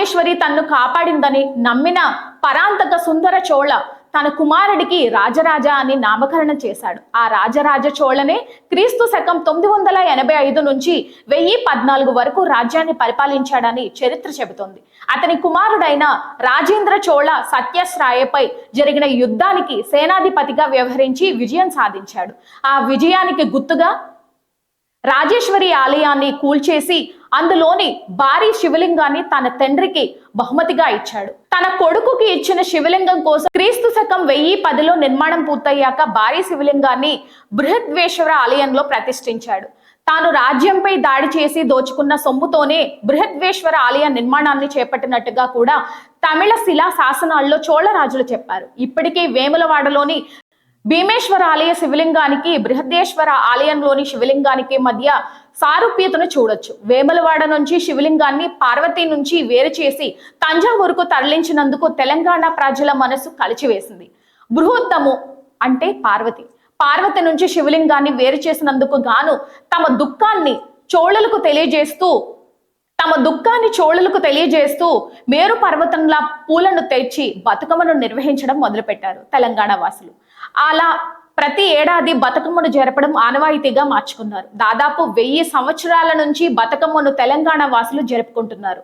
రాజేశ్వరి తన్ను కాపాడిందని నమ్మిన పరాంతక సుందర చోళ తన కుమారుడికి రాజరాజ అని నామకరణం చేశాడు. ఆ రాజరాజ చోళనే క్రీస్తు శకం 985 నుంచి 1014 వరకు రాజ్యాన్ని పరిపాలించాడని చరిత్ర చెబుతోంది. అతని కుమారుడైన రాజేంద్ర చోళ సత్యశ్రాయపై జరిగిన యుద్ధానికి సేనాధిపతిగా వ్యవహరించి విజయం సాధించాడు. ఆ విజయానికి గుర్తుగా రాజేశ్వరి ఆలయాన్ని కూల్చేసి అందులోని భారీ శివలింగాన్ని తన తండ్రికి బహుమతిగా ఇచ్చాడు. తన కొడుకుకి ఇచ్చిన శివలింగం కోసం క్రీస్తు శకం 1010లో నిర్మాణం పూర్తయ్యాక భారీ శివలింగాన్ని బృహద్వేశ్వర ఆలయంలో ప్రతిష్ఠించాడు. తాను రాజ్యంపై దాడి చేసి దోచుకున్న సొమ్ముతోనే బృహద్వేశ్వర ఆలయ నిర్మాణాన్ని చేపట్టినట్టుగా కూడా తమిళ శిలా శాసనాల్లో చోళరాజులు చెప్పారు. ఇప్పటికీ వేములవాడలోని భీమేశ్వర ఆలయ శివలింగానికి బృహదేశ్వర ఆలయంలోని శివలింగానికి మధ్య సారూప్యతను చూడొచ్చు. వేములవాడ నుంచి శివలింగాన్ని పార్వతి నుంచి వేరు చేసి తంజావూరుకు తరలించినందుకు తెలంగాణ ప్రజల మనసు కలిచివేసింది. బృహత్తము అంటే పార్వతి. పార్వతి నుంచి శివలింగాన్ని వేరు చేసినందుకు గాను తమ దుఃఖాన్ని చోళులకు తెలియజేస్తూ మేరు పర్వతంలా పూలను తెచ్చి బతుకమ్మను నిర్వహించడం మొదలుపెట్టారు తెలంగాణ వాసులు. అలా ప్రతి ఏడాది బతుకమ్మను జరపడం ఆనవాయితీగా మార్చుకున్నారు. దాదాపు 1000 సంవత్సరాల నుంచి బతుకమ్మను తెలంగాణ వాసులు జరుపుకుంటున్నారు.